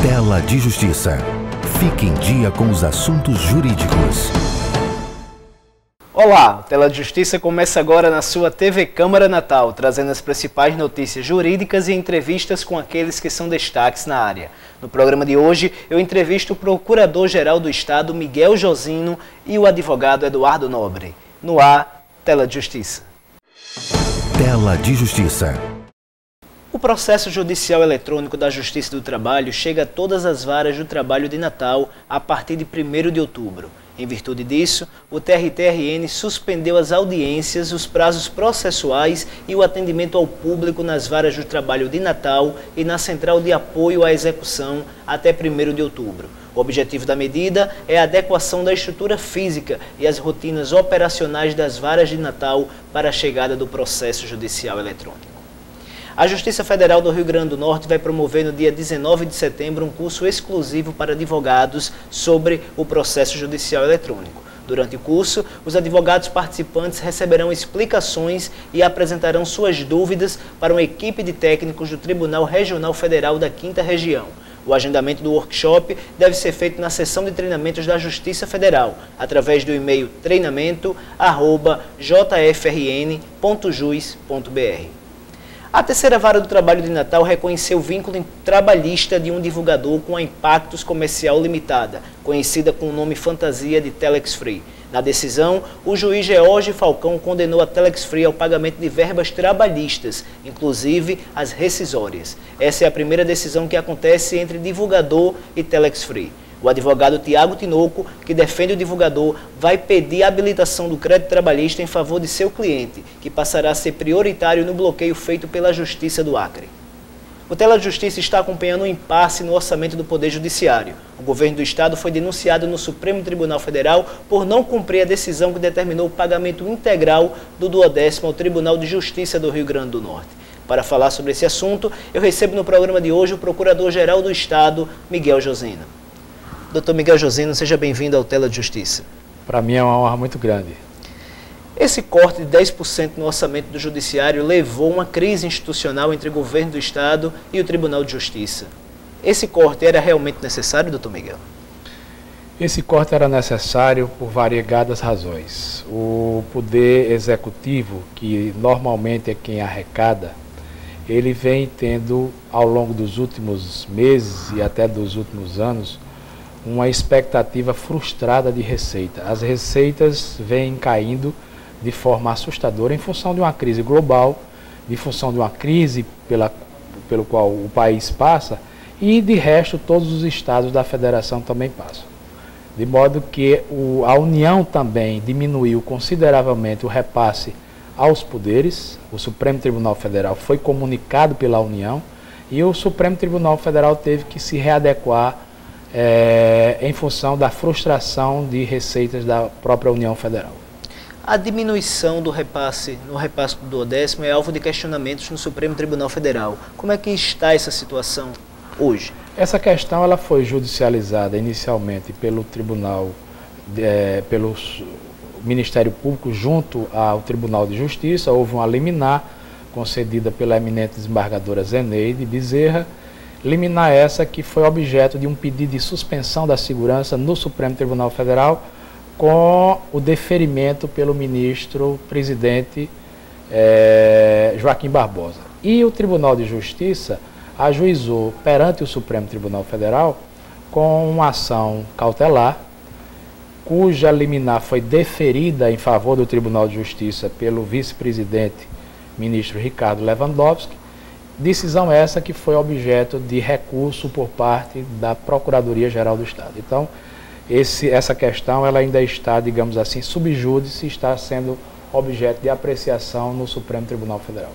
Tela de Justiça. Fique em dia com os assuntos jurídicos. Olá, o Tela de Justiça começa agora na sua TV Câmara Natal, trazendo as principais notícias jurídicas e entrevistas com aqueles que são destaques na área. No programa de hoje, eu entrevisto o Procurador-Geral do Estado, Miguel Josino, e o advogado Eduardo Nobre. No ar, Tela de Justiça. Tela de Justiça. O processo judicial eletrônico da Justiça do Trabalho chega a todas as varas do trabalho de Natal a partir de 1º de outubro. Em virtude disso, o TRT-RN suspendeu as audiências, os prazos processuais e o atendimento ao público nas varas do trabalho de Natal e na Central de Apoio à Execução até 1º de outubro. O objetivo da medida é a adequação da estrutura física e as rotinas operacionais das varas de Natal para a chegada do processo judicial eletrônico. A Justiça Federal do Rio Grande do Norte vai promover no dia 19 de setembro um curso exclusivo para advogados sobre o processo judicial eletrônico. Durante o curso, os advogados participantes receberão explicações e apresentarão suas dúvidas para uma equipe de técnicos do Tribunal Regional Federal da 5ª Região. O agendamento do workshop deve ser feito na seção de treinamentos da Justiça Federal, através do e-mail treinamento@jfrn.jus.br. A terceira vara do trabalho de Natal reconheceu o vínculo trabalhista de um divulgador com a Impactos Comercial Limitada, conhecida com o nome fantasia de Telex Free. Na decisão, o juiz George Falcão condenou a Telex Free ao pagamento de verbas trabalhistas, inclusive as rescisórias. Essa é a primeira decisão que acontece entre divulgador e Telex Free. O advogado Tiago Tinoco, que defende o divulgador, vai pedir a habilitação do crédito trabalhista em favor de seu cliente, que passará a ser prioritário no bloqueio feito pela Justiça do Acre. O Tela de Justiça está acompanhando um impasse no orçamento do Poder Judiciário. O governo do Estado foi denunciado no Supremo Tribunal Federal por não cumprir a decisão que determinou o pagamento integral do 10º ao Tribunal de Justiça do Rio Grande do Norte. Para falar sobre esse assunto, eu recebo no programa de hoje o Procurador-Geral do Estado, Miguel Josino. Dr. Miguel Josino, seja bem-vindo ao Tela de Justiça. Para mim é uma honra muito grande. Esse corte de 10% no orçamento do Judiciário levou a uma crise institucional entre o governo do Estado e o Tribunal de Justiça. Esse corte era realmente necessário, Dr. Miguel? Esse corte era necessário por variegadas razões. O Poder Executivo, que normalmente é quem arrecada, ele vem tendo, ao longo dos últimos meses e até dos últimos anos, uma expectativa frustrada de receita. As receitas vêm caindo de forma assustadora em função de uma crise global, em função de uma crise pelo qual o país passa e, de resto, todos os estados da federação também passam. De modo que a União também diminuiu consideravelmente o repasse aos poderes. O Supremo Tribunal Federal foi comunicado pela União e o Supremo Tribunal Federal teve que se readequar em função da frustração de receitas da própria União Federal. A diminuição do repasse no repasse do 10º é alvo de questionamentos no Supremo Tribunal Federal. Como é que está essa situação hoje? Essa questão ela foi judicializada inicialmente pelo Tribunal, pelo Ministério Público junto ao Tribunal de Justiça. Houve uma liminar concedida pela eminente desembargadora Zeneide Bezerra, liminar essa que foi objeto de um pedido de suspensão da segurança no Supremo Tribunal Federal com o deferimento pelo ministro-presidente Joaquim Barbosa. E o Tribunal de Justiça ajuizou perante o Supremo Tribunal Federal com uma ação cautelar, cuja liminar foi deferida em favor do Tribunal de Justiça pelo vice-presidente ministro Ricardo Lewandowski. Decisão essa que foi objeto de recurso por parte da Procuradoria-Geral do Estado. Então, essa questão ela ainda está, digamos assim, sub júdice, está sendo objeto de apreciação no Supremo Tribunal Federal.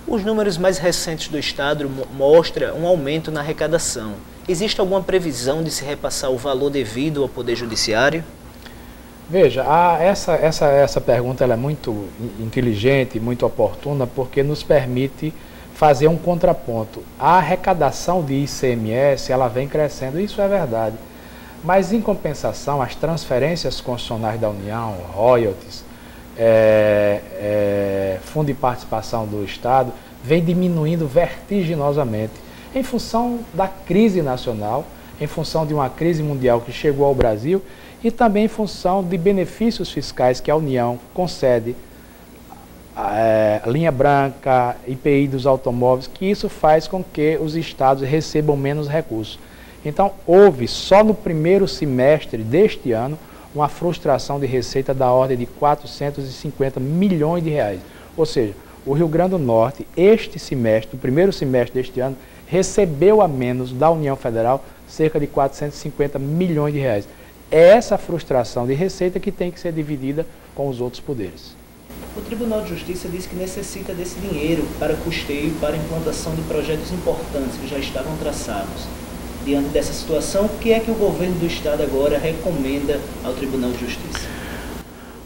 Os números mais recentes do Estado mostram um aumento na arrecadação. Existe alguma previsão de se repassar o valor devido ao Poder Judiciário? Veja, essa pergunta ela é muito inteligente, muito oportuna, porque nos permite fazer um contraponto. A arrecadação de ICMS ela vem crescendo, isso é verdade. Mas, em compensação, as transferências constitucionais da União, royalties, fundo de participação do Estado, vem diminuindo vertiginosamente. em função da crise nacional, em função de uma crise mundial que chegou ao Brasil e também em função de benefícios fiscais que a União concede, linha branca, IPI dos automóveis, que isso faz com que os estados recebam menos recursos. Então, houve só no primeiro semestre deste ano uma frustração de receita da ordem de 450 milhões de reais. Ou seja, o Rio Grande do Norte, este semestre, o primeiro semestre deste ano, recebeu a menos da União Federal cerca de 450 milhões de reais. É essa frustração de receita que tem que ser dividida com os outros poderes. O Tribunal de Justiça diz que necessita desse dinheiro para custeio e para a implantação de projetos importantes que já estavam traçados. Diante dessa situação, o que é que o governo do Estado agora recomenda ao Tribunal de Justiça?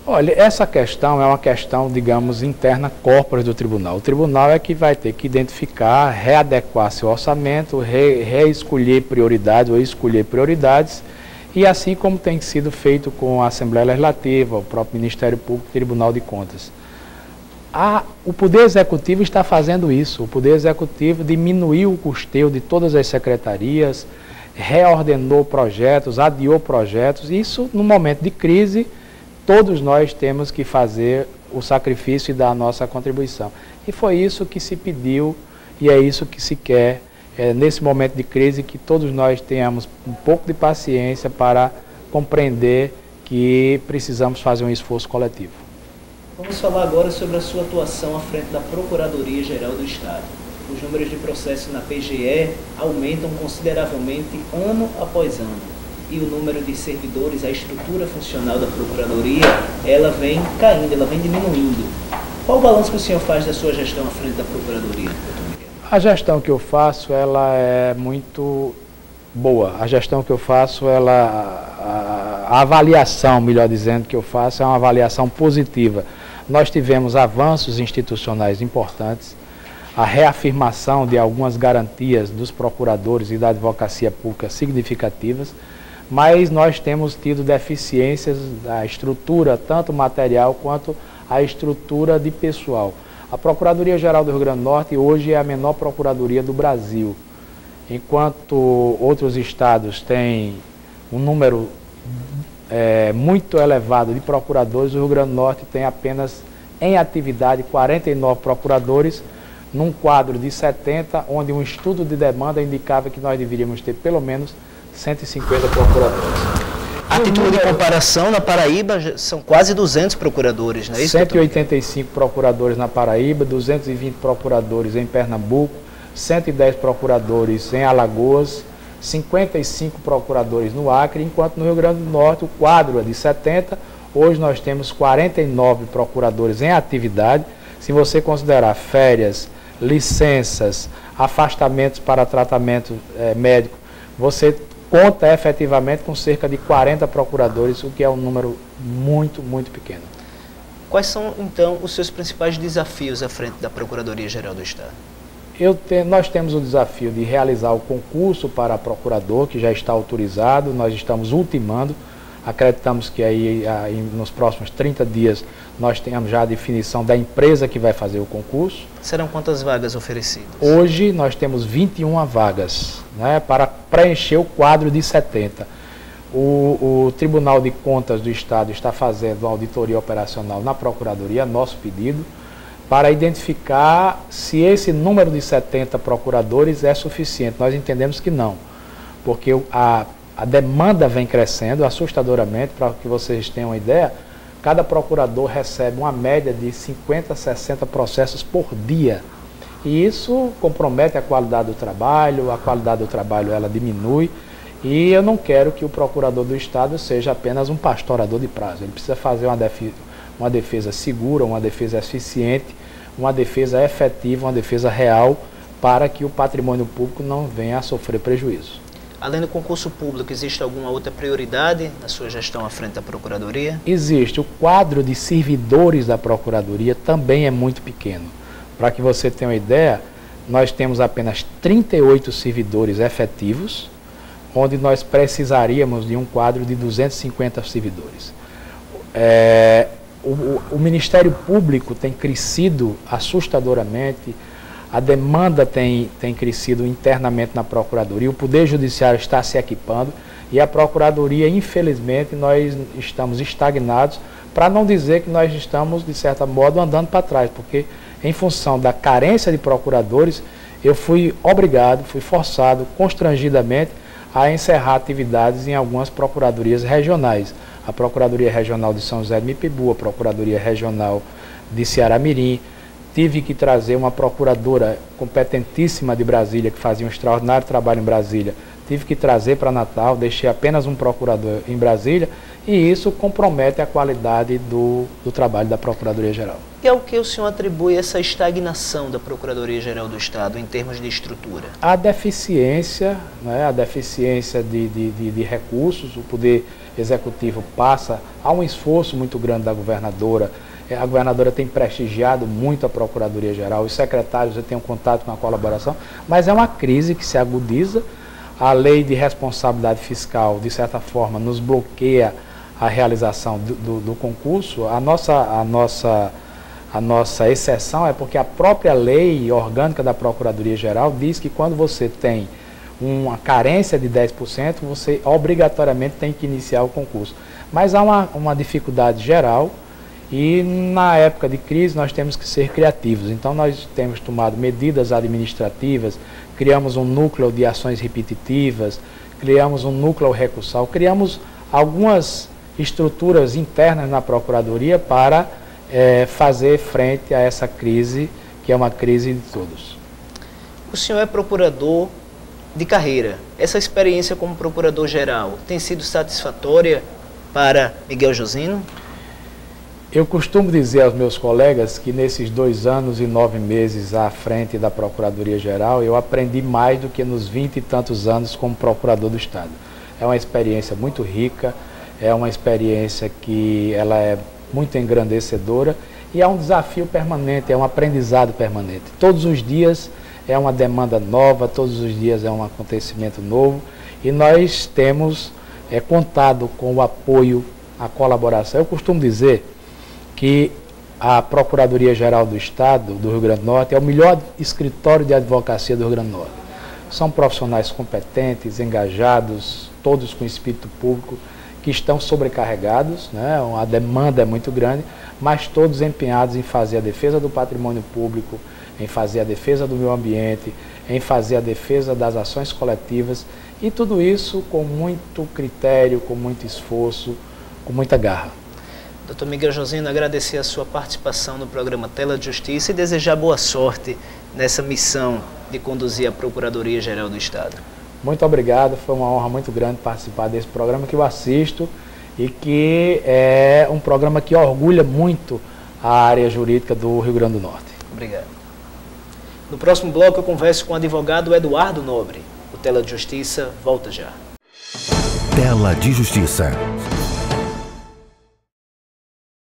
Olha, essa questão é uma questão, digamos, interna corpora do tribunal. O tribunal é que vai ter que identificar, readequar seu orçamento, reescolher prioridades ou escolher prioridades, e assim como tem sido feito com a Assembleia Legislativa, o próprio Ministério Público, o Tribunal de Contas. O Poder Executivo está fazendo isso. O Poder Executivo diminuiu o custeio de todas as secretarias, reordenou projetos, adiou projetos. Isso, no momento de crise, todos nós temos que fazer o sacrifício e dar a nossa contribuição. E foi isso que se pediu e é isso que se quer, nesse momento de crise, que todos nós tenhamos um pouco de paciência para compreender que precisamos fazer um esforço coletivo. Vamos falar agora sobre a sua atuação à frente da Procuradoria-Geral do Estado. Os números de processo na PGE aumentam consideravelmente ano após ano. E o número de servidores, a estrutura funcional da Procuradoria, ela vem caindo, ela vem diminuindo. Qual o balanço que o senhor faz da sua gestão à frente da Procuradoria, doutor Miguel? A gestão que eu faço, ela é muito boa. A gestão que eu faço, a avaliação, melhor dizendo, que eu faço é uma avaliação positiva. Nós tivemos avanços institucionais importantes, a reafirmação de algumas garantias dos procuradores e da advocacia pública significativas, mas nós temos tido deficiências da estrutura, tanto material quanto a estrutura de pessoal. A Procuradoria-Geral do Rio Grande do Norte hoje é a menor procuradoria do Brasil. Enquanto outros estados têm um número muito elevado de procuradores, o Rio Grande do Norte tem apenas em atividade 49 procuradores, num quadro de 70, onde um estudo de demanda indicava que nós deveríamos ter pelo menos 150 procuradores. A título de comparação, na Paraíba são quase 200 procuradores, não é isso? 185 procuradores na Paraíba, 220 procuradores em Pernambuco, 110 procuradores em Alagoas, 55 procuradores no Acre, enquanto no Rio Grande do Norte o quadro é de 70, hoje nós temos 49 procuradores em atividade. Se você considerar férias, licenças, afastamentos para tratamento médico, você conta efetivamente com cerca de 40 procuradores, o que é um número muito, muito pequeno. Quais são, então, os seus principais desafios à frente da Procuradoria-Geral do Estado? Nós temos o desafio de realizar o concurso para procurador, que já está autorizado, nós estamos ultimando, acreditamos que aí nos próximos 30 dias nós tenhamos já a definição da empresa que vai fazer o concurso. Serão quantas vagas oferecidas? Hoje nós temos 21 vagas, né, para preencher o quadro de 70. O Tribunal de Contas do Estado está fazendo uma auditoria operacional na Procuradoria, nosso pedido, para identificar se esse número de 70 procuradores é suficiente. Nós entendemos que não, porque a demanda vem crescendo assustadoramente. Para que vocês tenham uma ideia, cada procurador recebe uma média de 50 a 60 processos por dia. E isso compromete a qualidade do trabalho, ela diminui. E eu não quero que o procurador do Estado seja apenas um pastorador de prazo. Ele precisa fazer uma defesa segura, uma defesa eficiente, uma defesa efetiva, uma defesa real, para que o patrimônio público não venha a sofrer prejuízo. Além do concurso público, existe alguma outra prioridade na sua gestão à frente da Procuradoria? Existe. O quadro de servidores da Procuradoria também é muito pequeno. Para que você tenha uma ideia, nós temos apenas 38 servidores efetivos, onde nós precisaríamos de um quadro de 250 servidores. O Ministério Público tem crescido assustadoramente, a demanda tem crescido internamente na Procuradoria, o Poder Judiciário está se equipando e a Procuradoria, infelizmente, nós estamos estagnados, para não dizer que nós estamos, de certo modo, andando para trás, porque em função da carência de procuradores, eu fui obrigado, fui forçado, constrangidamente, a encerrar atividades em algumas procuradorias regionais. A Procuradoria Regional de São José de Mipibu, a Procuradoria Regional de Ceará-Mirim. Tive que trazer uma procuradora competentíssima de Brasília, que fazia um extraordinário trabalho em Brasília. Tive que trazer para Natal, deixei apenas um procurador em Brasília, e isso compromete a qualidade do trabalho da Procuradoria-Geral. E ao que o senhor atribui essa estagnação da Procuradoria-Geral do Estado em termos de estrutura? A deficiência, né, a deficiência de recursos. O Poder Executivo passa a um esforço muito grande da governadora. A governadora tem prestigiado muito a Procuradoria-Geral, os secretários já têm um contato com a colaboração, mas é uma crise que se agudiza. A lei de responsabilidade fiscal, de certa forma, nos bloqueia a realização do concurso. A nossa exceção é porque a própria lei orgânica da Procuradoria-Geral diz que quando você tem uma carência de 10%, você obrigatoriamente tem que iniciar o concurso. Mas há uma dificuldade geral. E na época de crise nós temos que ser criativos, então nós temos tomado medidas administrativas, criamos um núcleo de ações repetitivas, criamos um núcleo recursal, criamos algumas estruturas internas na Procuradoria para fazer frente a essa crise, que é uma crise de todos. O senhor é procurador de carreira. Essa experiência como procurador-geral tem sido satisfatória para Miguel Josino? Eu costumo dizer aos meus colegas que nesses 2 anos e 9 meses à frente da Procuradoria-Geral, eu aprendi mais do que nos 20 e tantos anos como procurador do Estado. É uma experiência muito rica, é uma experiência que ela é muito engrandecedora e é um desafio permanente, é um aprendizado permanente. Todos os dias é uma demanda nova, todos os dias é um acontecimento novo e nós temos contado com o apoio, a colaboração. Eu costumo dizer que a Procuradoria-Geral do Estado do Rio Grande do Norte é o melhor escritório de advocacia do Rio Grande do Norte. São profissionais competentes, engajados, todos com espírito público, que estão sobrecarregados, né? A demanda é muito grande, mas todos empenhados em fazer a defesa do patrimônio público, em fazer a defesa do meio ambiente, em fazer a defesa das ações coletivas, e tudo isso com muito critério, com muito esforço, com muita garra. Dr. Miguel Josino, agradecer a sua participação no programa Tela de Justiça e desejar boa sorte nessa missão de conduzir a Procuradoria-Geral do Estado. Muito obrigado, foi uma honra muito grande participar desse programa que eu assisto e que é um programa que orgulha muito a área jurídica do Rio Grande do Norte. Obrigado. No próximo bloco eu converso com o advogado Eduardo Nobre. O Tela de Justiça volta já. Tela de Justiça.